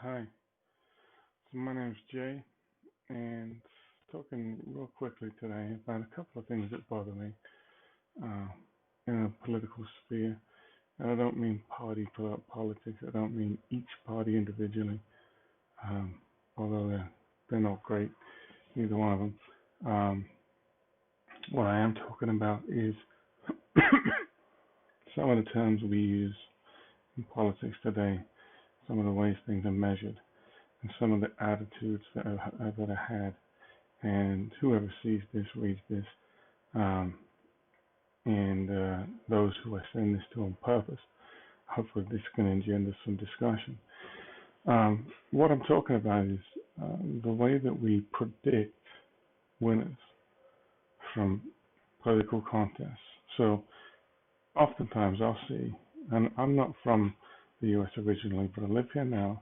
Hi, so my name's Jay, and talking real quickly today about a couple of things that bother me uh, in the political sphere. And I don't mean party politics. I don't mean each party individually, um, although they're not great, either one of them. Um, what I am talking about is some of the terms we use in politics today, some of the ways things are measured, and some of the attitudes that are had. And whoever sees this, reads this, um, and those who I send this to on purpose, hopefully this can engender some discussion. What I'm talking about is the way that we predict winners from political contests. So oftentimes I'll see, and I'm not from the U.S. originally, but I live here now,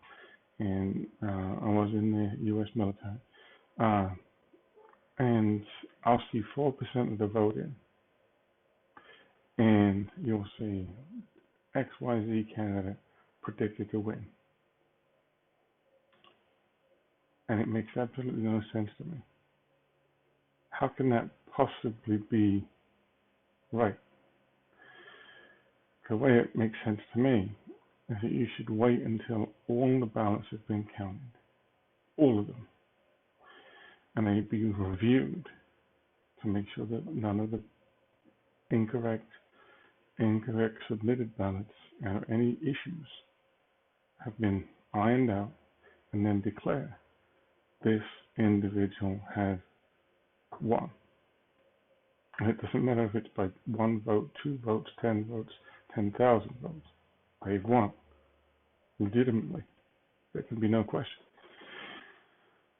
and I was in the U.S. military. Uh, and I'll see 4% of the vote in, and you'll see XYZ candidate predicted to win. And it makes absolutely no sense to me. How can that possibly be right? The way it makes sense to me is that you should wait until all the ballots have been counted, all of them, and they be reviewed to make sure that none of the incorrect submitted ballots or any issues have been ironed out, and then declare this individual has won. And it doesn't matter if it's by one vote, 2 votes, 10 votes, 10,000 votes. They've won legitimately. There can be no question.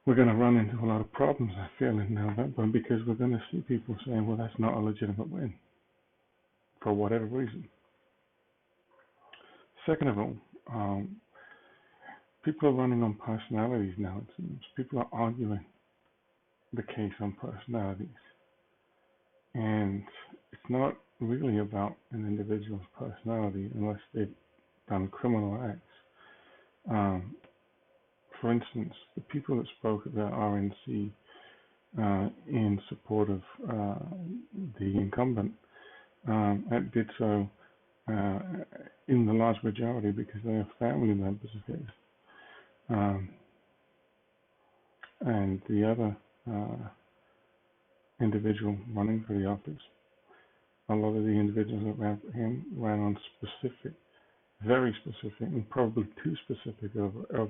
We're going to run into a lot of problems, I feel, in November because we're going to see people saying, well, that's not a legitimate win for whatever reason. Second of all, people are running on personalities now, it seems. People are arguing the case on personalities. And it's not really about an individual's personality unless they've done criminal acts. For instance, the people that spoke at the RNC in support of the incumbent did so in the large majority because they are family members of his. And the other individual running for the office, a lot of the individuals that ran for him ran on specific, very specific, and probably too specific of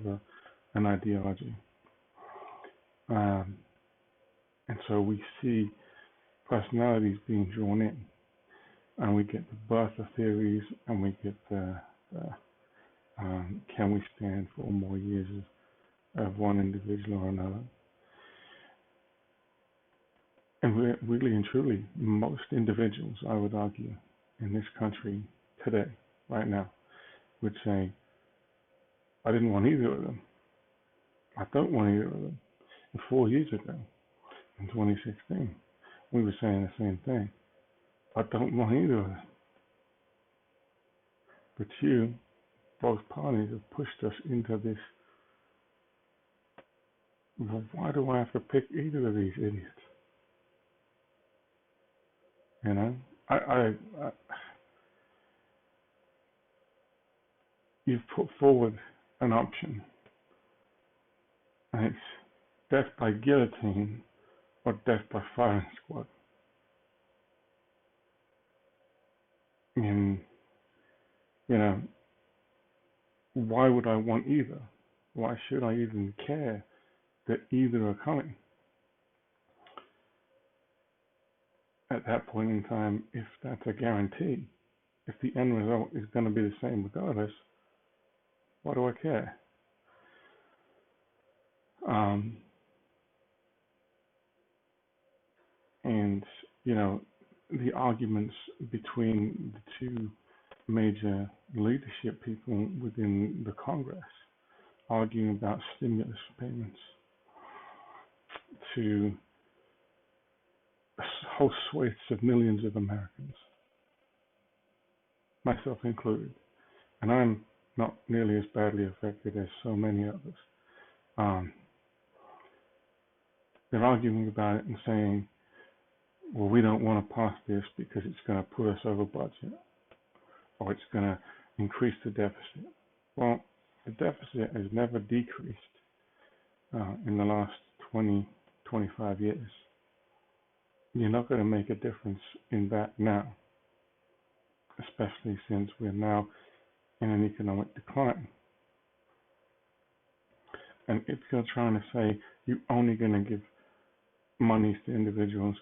an ideology. And so we see personalities being drawn in, and we get the birther theories, and we get the can we stand for more years of one individual or another. And really and truly, most individuals, I would argue, in this country today, right now, would say, I didn't want either of them. I don't want either of them. And 4 years ago, in 2016, we were saying the same thing. I don't want either of them. But both parties have pushed us into this, well, why do I have to pick either of these idiots? You know, I you've put forward an option, and it's death by guillotine or death by firing squad. And, you know, why would I want either? Why should I even care that either are coming? At that point in time, if that's a guarantee, if the end result is going to be the same regardless, why do I care? And, you know, the arguments between the two major leadership people within the Congress arguing about stimulus payments to whole swathes of millions of Americans, myself included. And I'm not nearly as badly affected as so many others. Um, they're arguing about it and saying, well, we don't want to pass this because it's going to put us over budget or it's going to increase the deficit. Well, the deficit has never decreased in the last 20, 25 years. You're not going to make a difference in that now, especially since we're now in an economic decline. And if you're trying to say you're only going to give monies to individuals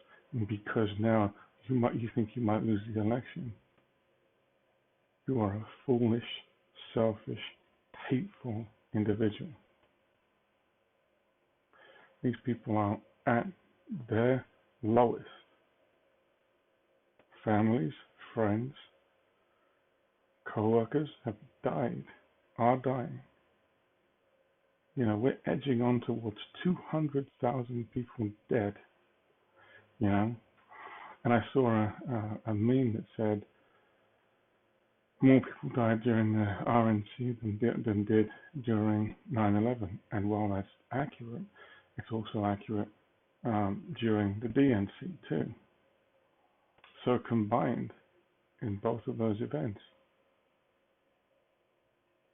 because now you think you might lose the election, you are a foolish, selfish, hateful individual. These people are at their lowest. Families, friends, co-workers have died, are dying. You know, we're edging on towards 200,000 people dead, you know. And I saw a meme that said more people died during the RNC than did during 9/11. And while that's accurate, it's also accurate during the DNC too. So combined in both of those events,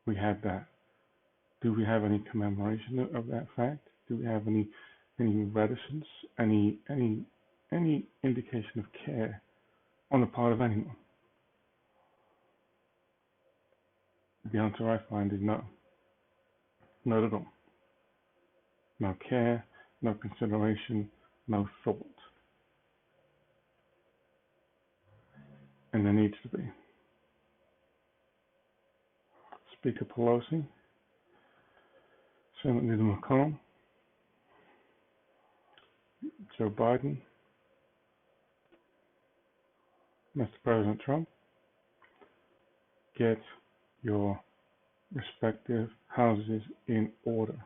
we had that. Do we have any commemoration of that fact? Do we have any reticence, any indication of care on the part of anyone? The answer I find is no. Not at all. No care, no consideration, no thought. And there needs to be. Speaker Pelosi, Senate Leader McConnell, Joe Biden, Mr. President Trump, get your respective houses in order.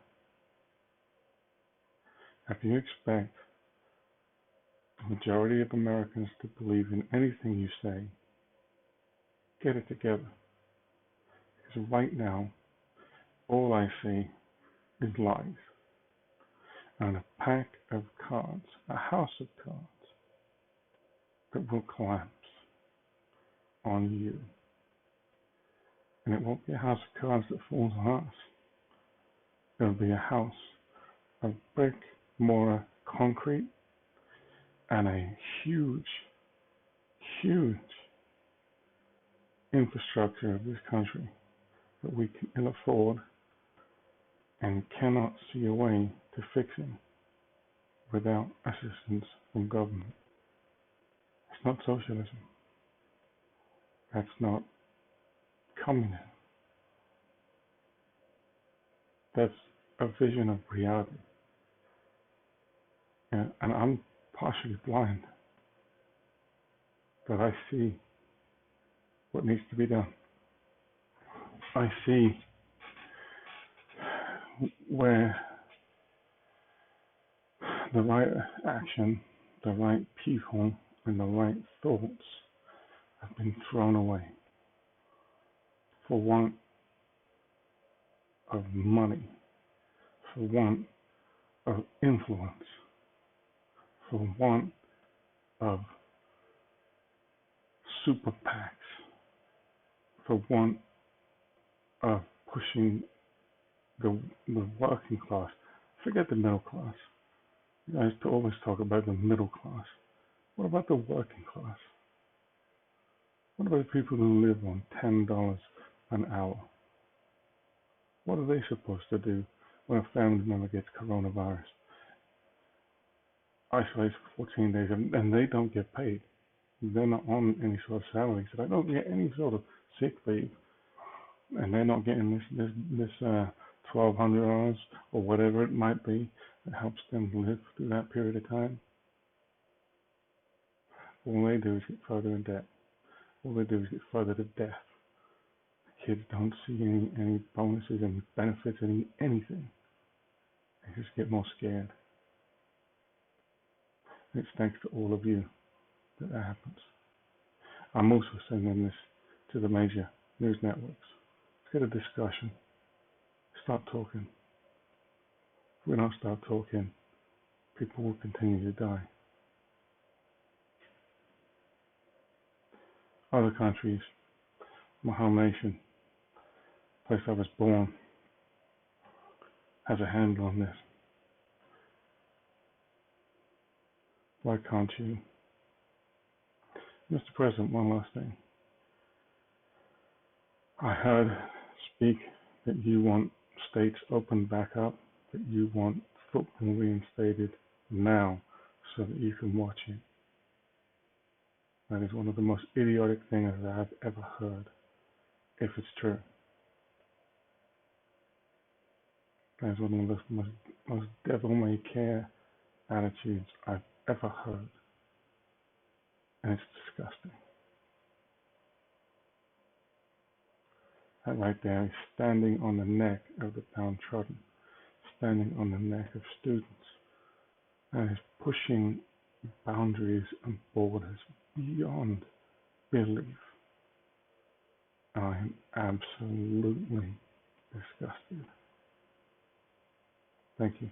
If you expect the majority of Americans to believe in anything you say, get it together. Because right now, all I see is lies. And a pack of cards, a house of cards, that will collapse on you. And it won't be a house of cards that falls on us. It'll be a house of brick, mortar, concrete, and a huge, huge infrastructure of this country that we can afford and cannot see a way to fixing without assistance from government. It's not socialism. That's not communism. That's a vision of reality. And I'm partially blind, but I see what needs to be done. I see where the right action, the right people, and the right thoughts have been thrown away for want of money, for want of influence, for want of super PACs, for want of pushing the working class. Forget the middle class. You guys always talk about the middle class. What about the working class? What about the people who live on $10 an hour? What are they supposed to do when a family member gets coronavirus? Isolated for 14 days and they don't get paid. They're not on any sort of salary, so they don't get any sort of sick leave, and they're not getting this $1,200 or whatever it might be that helps them live through that period of time. All they do is get further in debt. All they do is get further to death. The kids don't see any bonuses, any benefits, anything. They just get more scared. And it's thanks to all of you that happens. I'm also sending this to the major news networks. Let's get a discussion. Start talking. If we don't start talking, people will continue to die. Other countries, my home nation, place I was born, has a handle on this. Why can't you? Mr. President, one last thing. I heard speak that you want states opened back up, that you want football reinstated now so that you can watch it. That is one of the most idiotic things that I've ever heard, if it's true. That is one of the most devil-may-care attitudes I've ever heard, and it's disgusting. That right there is standing on the neck of the downtrodden, standing on the neck of students, and is pushing boundaries and borders beyond belief. I am absolutely disgusted. Thank you.